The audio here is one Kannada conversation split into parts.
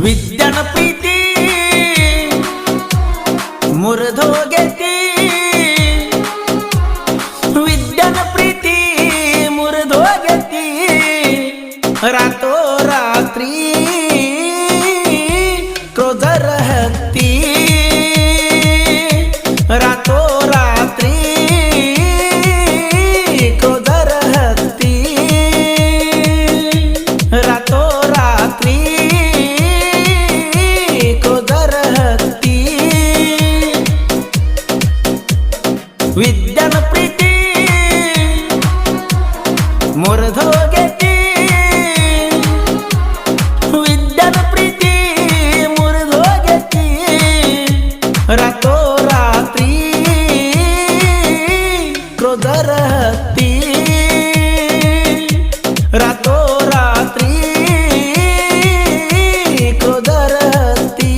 ವಿದ್ಯನ ಪ್ರೀತಿ ಮುರಿದೋಗೈತಿ ವಿದ್ಯನ ಪ್ರೀತಿ ಮುರಿದೋಗೈತಿ ರಾತೋ ರಾತ್ರಿ ಕ್ರೋಧರ ಹತ್ತಿ ರಾತೋ ರಾತ್ರಿ ಕ್ರೋಧರ ಹತ್ತಿ ರಾತೋ ರಾತ್ರಿ ಕ್ರೋಧರ ಹತ್ತಿ ವಿದ್ಯನ ಪ್ರೀತಿ ಮುರಿದೋಗೈತಿ ವಿದ್ಯನ ಪ್ರೀತಿ ಮುರಿದೋಗೈತಿ ರಾತೋ ರಾತ್ರಿ ಕ್ರೋಧರ ಹತ್ತಿ ರಾತೋ ರಾತ್ರಿ ಕ್ರೋಧರ ಹತ್ತಿ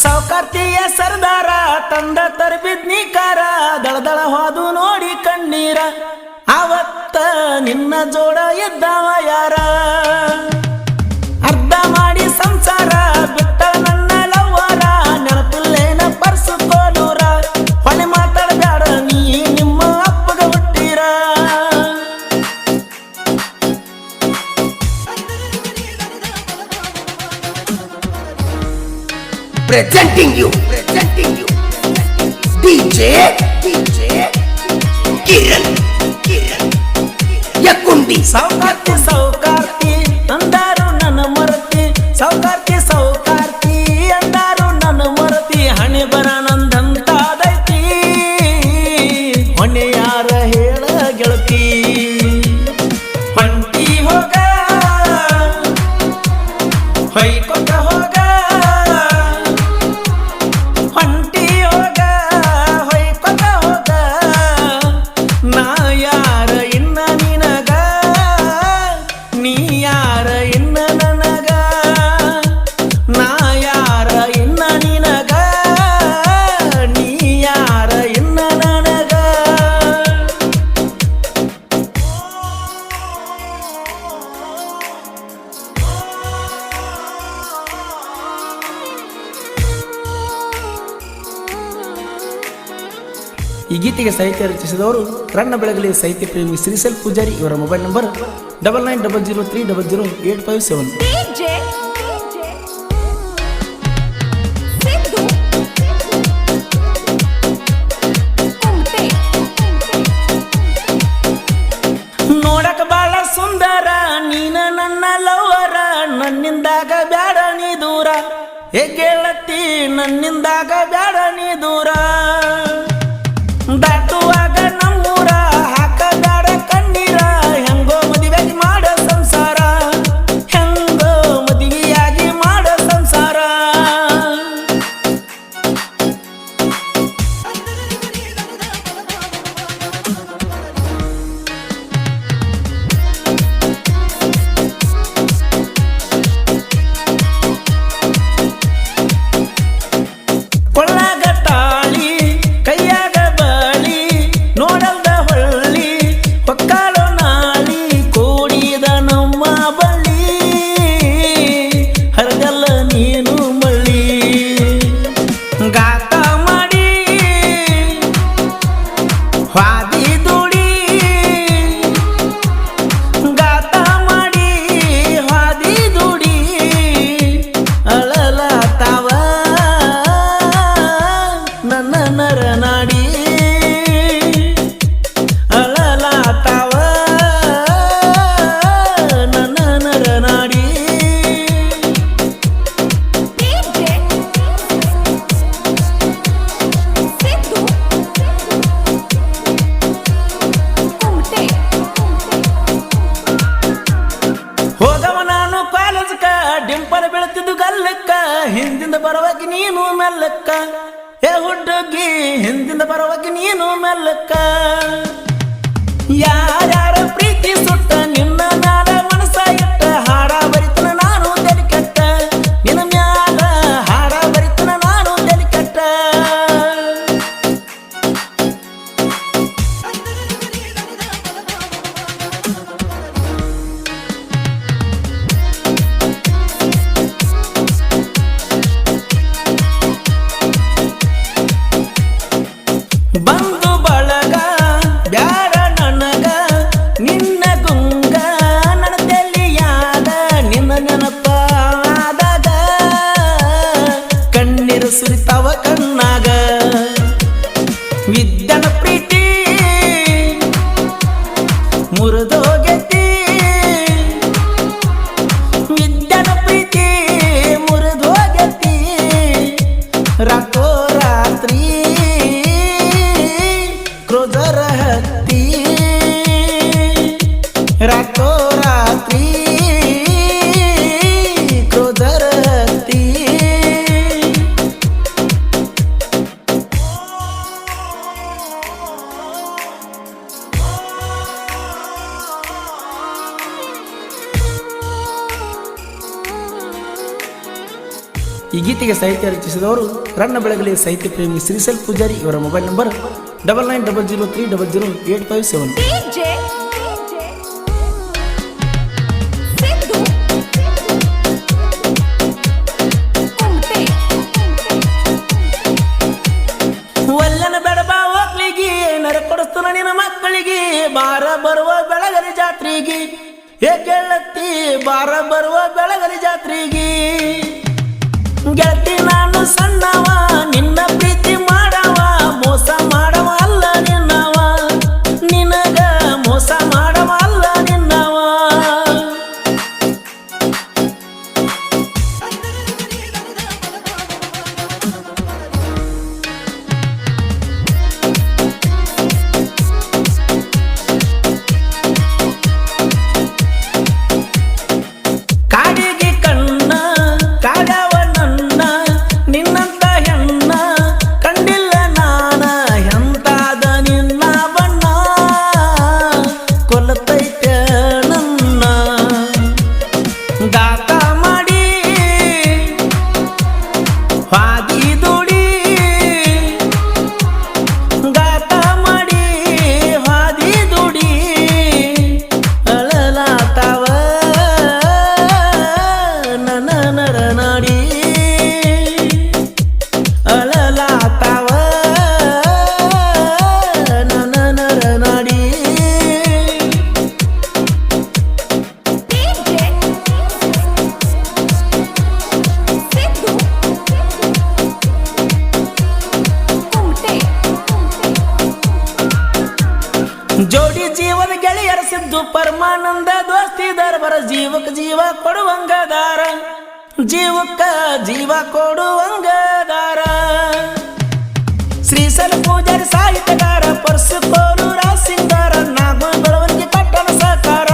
ಸೌಕರ್ತಿಯ ಸರ್ದಾರ ತಂದ ತರಬಿದ್ನಿ ಕಾರ ದಳದಳ ಹೋದು ನೋಡಿ ಕಣ್ಣೀರ ಅವತ್ತ ನಿನ್ನ ಜೋಡ ಎದ್ದವ ಯಾರ ಅರ್ಧ ಮಾಡಿ ಸಂಸಾರ ಬಿಟ್ಟ ನನ್ನ ಲವ್ವರ ನೆನಪಿಲ್ಲೇನ ಪರ್ಸು ಕೋಲೂರ ಹೊಳೆ ಮಾತಾಡಬೇಡ ನೀ ನಿಮ್ಮ ಅಪ್ಪಗ ಹುಟ್ಟಿರ presenting you DJ Kiran Yakundi ಸೌಕಾರ್ತಿ ಸೌಕಾರ್ತಿ ಅಂದಾರು ನನ್ನ ಮರತಿ ಸೌಕಾರ್ತಿ ಸೌಕಾರ್ತಿ ಅಂದಾರು ನನ್ನ ಮರತಿ ಹಣೆ ಬರ ನಂದಂತಾದೈತಿ ಹೊಣೆ ಯಾರ ಹೇಳ ಗೆಳತಿ ಹೊಂಟಿ ಹೋಗ ಹೊಯ್ಕೊತ ಹೋಗ ಹೊಂಟಿ ಹೋಗ ಹೊಯ್ಕೊತ ಹೋಗ ನಾ ಯಾರ ಇನ್ನ ನಿನಗ ನೀ ಯಾರ ಇನ್ನ ನನಗ ನಾ ಯಾರ ಇನ್ನ ನಿನಗ ನೀ ಯಾರ ಇನ್ನ ನನಗ ಈ ಗೀತೆಗೆ ಸಾಹಿತ್ಯ ರಚಿಸಿದವರು ರನ್ನ ಬೆಳಗಲಿ ಸಾಹಿತ್ಯ ಪ್ರೇಮಿ ಶ್ರೀಸೆಲ್ ಪೂಜಾರಿ ಇವರ ಮೊಬೈಲ್ ನಂಬರ್ 9900300857 ನೋಡಕ ಬಾಳ ಸುಂದರ ನೀನ ನನ್ನ ಲವ್ವರ ನನ್ನಿಂದಾಗ ಬ್ಯಾಡ ನೀ ದೂರ ಹೇಳತ್ತಿ ನನ್ನಿಂದಾಗ ಬ್ಯಾಡ ನೀ ದೂರ ದಾಟುವಾಗ ನಮ್ಮೂರ ಹಾಕಬೇಡ ಕಣ್ಣೀರ ಹೆಂಗೋ ಮದುವೆಯಾಗಿ ಮಾಡ ಸಂಸಾರ ಹೆಂಗೋ ಮದುವೆಯಾಗಿ ಮಾಡ ಸಂಸಾರ ಕೊಳ್ಳಾಗ ತಾಳಿ ಕೈಯಾಗ ಬಳಿ ನೋಡಲ್ದ ಹೊಳ್ಳಿ ಹೊಕ್ಕಾಳು ನಾಳಿ ಕೋಡಿದ ನಮ್ಮ ಬಳ್ಳಿ ಹರಗಲ್ಲ ನೀನು ಮಳ್ಳಿ ಗಾತ ಮಾಡಿ ಹಾದಿ ದುಡಿ ಗಾತ ಮಾಡಿ ಹಾದಿ ದುಡಿ ಅಳಲತಾವ ನನ್ನ ನರನಾಡಿ ಅಳಲಾತಾವ ನನ್ನ ನರನಾಡಿ ಹೋಗವ ನಾನು ಕಾಲೇಜಕ್ಕ ಡಿಂಪಲ್ ಬೀಳ್ತಿದ್ದು ಗಲ್ಲಕ್ಕ ಹಿಂದಿಂದ ಬರುವಾಗಿ ನೀನು ಮೆಲ್ಲಕ್ಕ ಏ ಹುಡುಗಿ ಹಿಂದಿಂದ ಬರುವಾಗ ನೀನು ಮೆಲ್ಲಕ್ಕ ಯಾರ್ಯಾರ ಪ್ರೀತಿ ಸುಟ್ಟ ನಿನ್ನ ಮ್ಯಾಲ ಮನಸ ಇಟ್ಟ ಹಾಡ ಬರಿತನ ನಾನು ತೆಲಿ ಕೆಟ್ಟ ನಿನ್ನ ಮ್ಯಾಲ ಈ ಗೀತೆಗೆ ಸಾಹಿತ್ಯ ರಚಿಸಿದವರು ರನ್ನ ಬೆಳಗಲಿ ಸಾಹಿತ್ಯ ಪ್ರೇಮಿ ಶ್ರೀಸಲ್ ಪೂಜಾರಿ. ಇವರ ಮೊಬೈಲ್ ನಂಬರ್ 9900300857. ಒಲ್ಲನ ಬೆಡಬಾ ಹೋಗ್ಲಿಗಿ ನರ ಕೊಡಿಸ್ತಾನ ನಿನ್ನ ಮಕ್ಕಳಿಗೆ, ಬಾರ ಬರುವ ಬೆಳಗಲಿ ಜಾತ್ರೆಗೆ ಗೆಳತಿ, ಬಾರ ಬರುವ ಬೆಳಗಲಿ ಜಾತ್ರೆಗೆ. ಗೆಳತಿ ನಾನು ಸಣ್ಣವ ನಿನ್ನ ಪ್ರೀತಿ ಮಾಡವ, ಮೋಸ ಮಾಡವ ಅಲ್ಲ ನಿನ್ನವ, ನಿನಗ ಮೋಸ ಮಾಡವ ಅಲ್ಲ ನಿನ್ನವ. ಕಾಡಿಗೆ ಕಣ್ಣ ಕಾಡವ ನನ್ನ, ನಿನ್ನಂತ ಹೆಣ್ಣ ಕಂಡಿಲ್ಲ ನಾನ, ಎಂತಾದ ನಿನ್ನ ಬಣ್ಣ ಕೊಲ್ಲತೈತೆ ನನ್ನ. ಗಾತ ಮಾಡಿ ಹಾದಿ ದುಡಿ, ಗಾತ ಮಾಡಿ ಹಾದಿ ದುಡಿ, ಅಳಲಾತಾವ ನನ್ನ ನರ ನಾಡಿ, ಅಳಲಾತಾವ ನನ್ನ ನರ ನಾಡಿ. ಜೋಡಿ ಜೀವನ ಗೆಳೆಯರ ಸಿದ್ದು ಪರಮಾನಂದ ದೋಸ್ತಿ ದರ್ಬರ, ಜೀವಕ ಜೀವ ಕೊಡುವಂಗದಾರ, ಜೀವಕ್ಕ ಜೀವ ಕೊಡುವಂಗದಾರ. ಶ್ರೀಸಲ ಪೂಜಾರಿ ಸಾಹಿತ್ಯಗಾರ, ಪರಸು ಕೋಲೂರ ಸಿಂಗಾರ, ನಾಗೋ ಬೆಳವಣಿಗೆ ಕೊಟ್ಟನ ಸಕಾರ,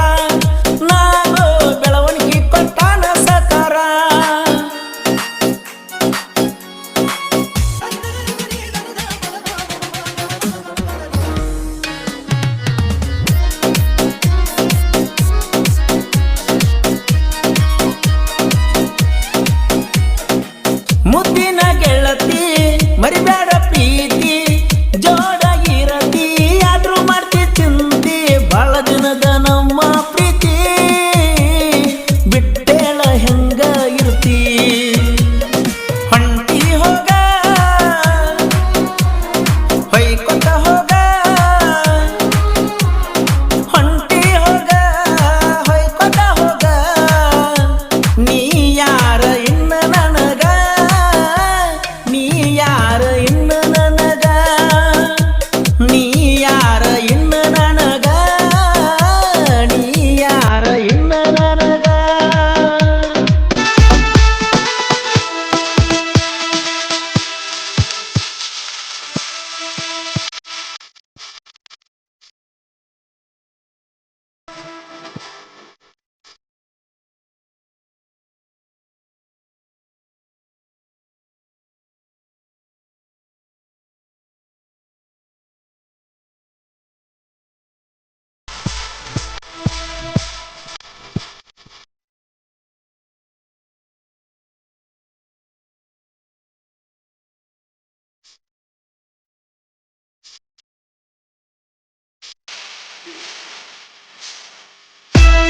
ನಾಗೋ ಬೆಳವಣಿಗೆ ಕೊಟ್ಟನ ಸಕಾರ. ಮುದ್ದಿ